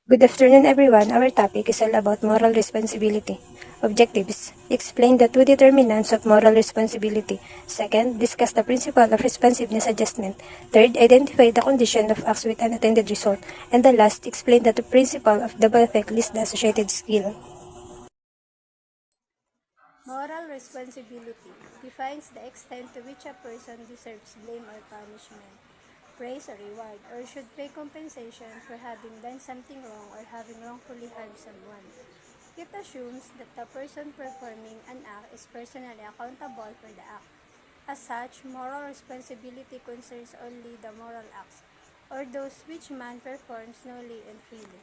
Good afternoon, everyone. Our topic is all about moral responsibility. Objectives: explain the two determinants of moral responsibility. Second, discuss the principle of responsiveness adjustment. Third, identify the condition of acts with unattended result. And the last, explain the principle of double effect list the associated skill. Moral responsibility defines the extent to which a person deserves blame or punishment, praise or reward, or should pay compensation for having done something wrong or having wrongfully harmed someone. It assumes that the person performing an act is personally accountable for the act. As such, moral responsibility concerns only the moral acts, or those which man performs knowingly and freely.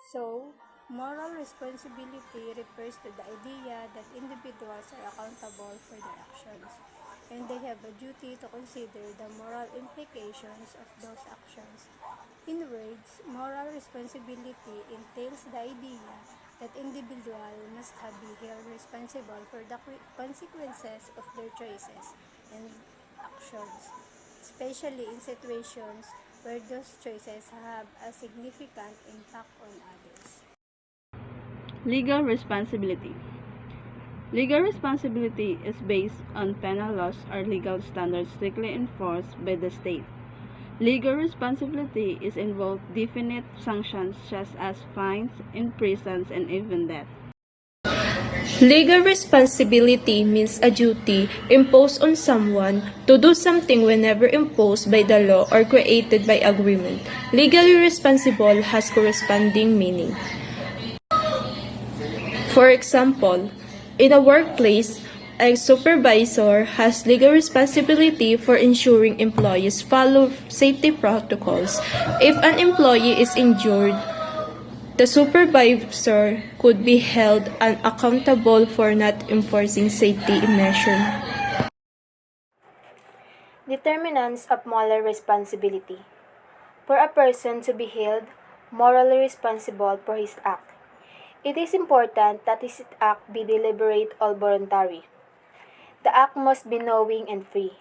So, moral responsibility refers to the idea that individuals are accountable for their actions, and they have a duty to consider the moral implications of those actions. In words, moral responsibility entails the idea that individuals must be held responsible for the consequences of their choices and actions, especially in situations where those choices have a significant impact on others. Legal responsibility. Legal responsibility is based on penal laws or legal standards strictly enforced by the state. Legal responsibility is involved definite sanctions such as fines, imprisonments, and even death. Legal responsibility means a duty imposed on someone to do something whenever imposed by the law or created by agreement. Legally responsible has corresponding meaning. For example, in a workplace, a supervisor has legal responsibility for ensuring employees follow safety protocols. If an employee is injured, the supervisor could be held accountable for not enforcing safety measures. Determinants of moral responsibility. For a person to be held morally responsible for his act, it is important that his act be deliberate or voluntary. The act must be knowing and free.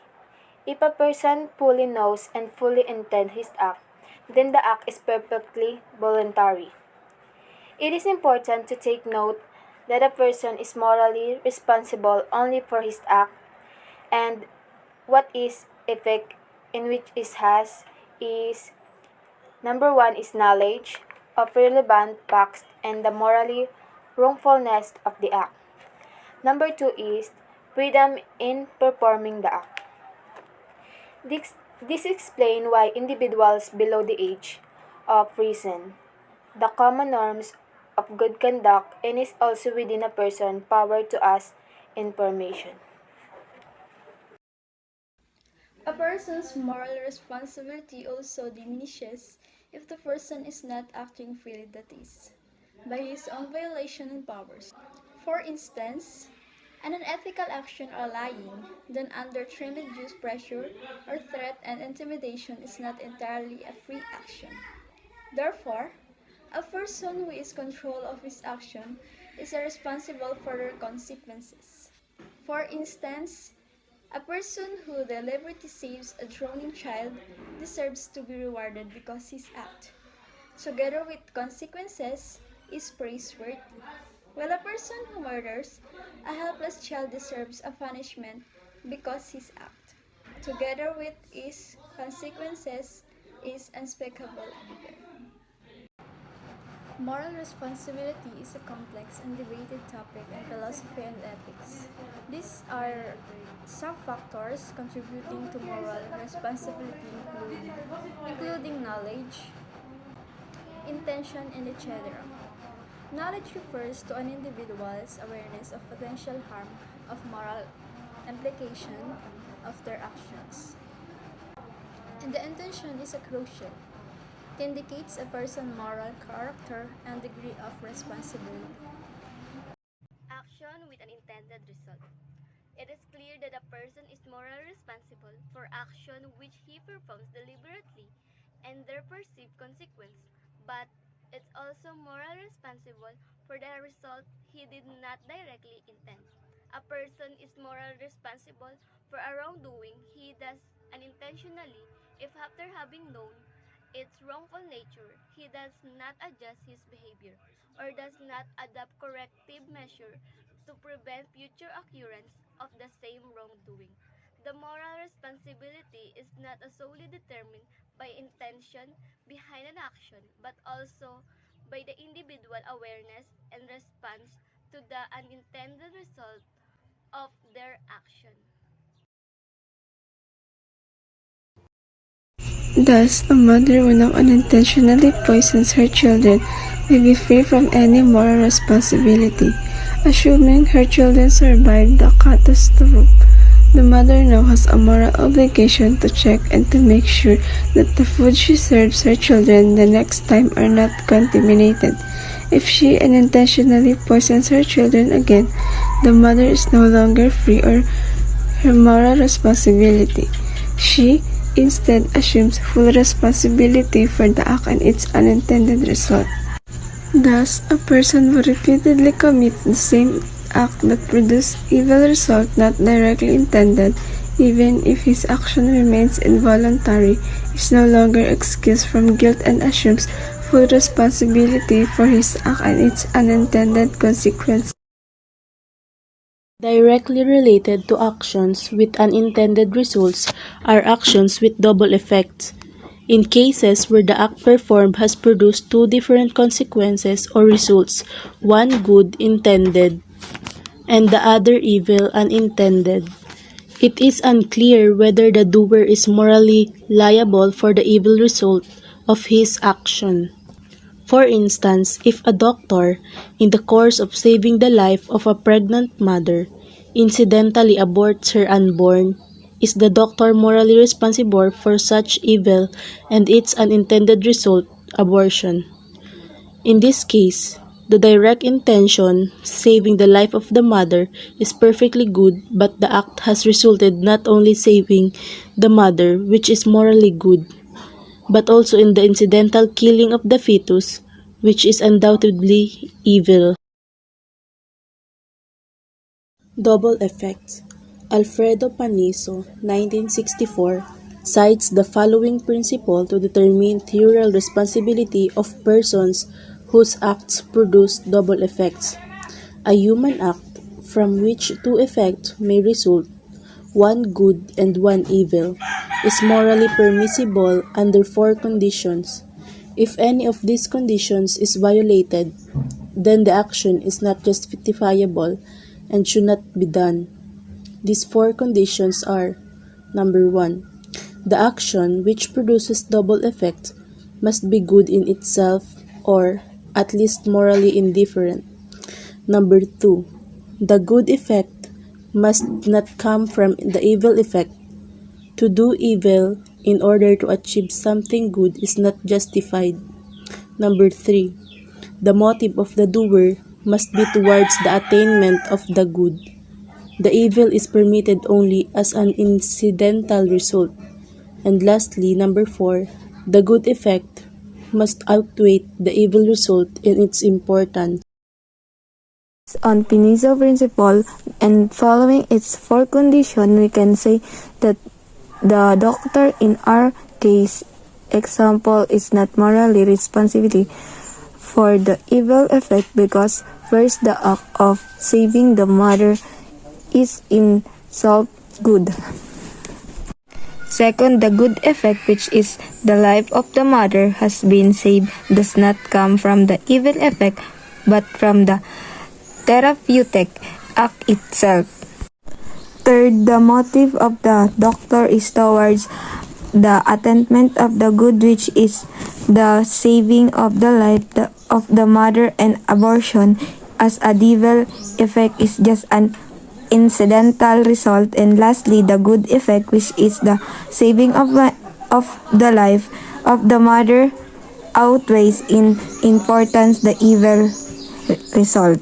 If a person fully knows and fully intends his act, then the act is perfectly voluntary. It is important to take note that a person is morally responsible only for his act, and what is effect in which it has is: number one is knowledge of relevant facts and the morally wrongfulness of the act. Number two is freedom in performing the act. This explains why individuals below the age of reason the common norms of good conduct, and is also within a person's power to ask information. A person's moral responsibility also diminishes if the person is not acting freely, that is, by his own violation of powers. For instance, an unethical action or lying done under tremendous pressure or threat and intimidation is not entirely a free action. Therefore, a person who is control of his action is responsible for their consequences. For instance, a person who deliberately saves a drowning child deserves to be rewarded because his act, together with consequences, is praiseworthy, while a person who murders a helpless child deserves a punishment because his act, together with its consequences, is unspeakable evil. Moral responsibility is a complex and debated topic in philosophy and ethics. These are some factors contributing to moral responsibility including knowledge, intention, and etc. Knowledge refers to an individual's awareness of potential harm of moral implication of their actions. And the intention is a crucial. It indicates a person's moral character and degree of responsibility. Action with an intended result. It is clear that a person is morally responsible for action which he performs deliberately and their perceived consequence, but it's also morally responsible for the result he did not directly intend. A person is morally responsible for a wrongdoing he does unintentionally if after having known its wrongful nature, he does not adjust his behavior or does not adopt corrective measure to prevent future occurrence of the same wrongdoing. The moral responsibility is not solely determined by intention behind an action, but also by the individual awareness and response to the unintended result of their action. Thus, a mother who now unintentionally poisons her children may be free from any moral responsibility, assuming her children survived the catastrophe. The mother now has a moral obligation to check and to make sure that the food she serves her children the next time are not contaminated. If she unintentionally poisons her children again, the mother is no longer free of her moral responsibility. She instead assumes full responsibility for the act and its unintended result. Thus, a person who repeatedly commits the same act that produces evil result not directly intended, even if his action remains involuntary, is no longer excused from guilt and assumes full responsibility for his act and its unintended consequences. Directly related to actions with unintended results are actions with double effects. In cases where the act performed has produced two different consequences or results, one good intended and the other evil unintended, it is unclear whether the doer is morally liable for the evil result of his action. For instance, if a doctor, in the course of saving the life of a pregnant mother, incidentally aborts her unborn, is the doctor morally responsible for such evil and its unintended result, abortion? In this case, the direct intention, saving the life of the mother, is perfectly good, but the act has resulted not only saving the mother, which is morally good, but also in the incidental killing of the fetus, which is undoubtedly evil. Double effects. Alfredo Panizo, 1964, cites the following principle to determine theoretic responsibility of persons whose acts produce double effects. A human act from which two effects may result, one good and one evil, is morally permissible under four conditions. If any of these conditions is violated, then the action is not justifiable and should not be done. These four conditions are: number 1, the action which produces double effect must be good in itself or at least morally indifferent. Number 2, the good effect must not come from the evil effect. To do evil in order to achieve something good is not justified. Number 3, the motive of the doer must be towards the attainment of the good. The evil is permitted only as an incidental result. And lastly, number 4, the good effect must outweigh the evil result in its importance. On Pinizo principle and following its four conditions, we can say that the doctor in our case example is not morally responsible for the evil effect because first the act of saving the mother is in itself good. Second, the good effect, which is the life of the mother has been saved, does not come from the evil effect but from the therapeutic act itself. Third, the motive of the doctor is towards the attainment of the good, which is the saving of the life of the mother, and abortion as a devil effect is just an incidental result. And lastly, the good effect, which is the saving of the life of the mother, outweighs in importance the evil result.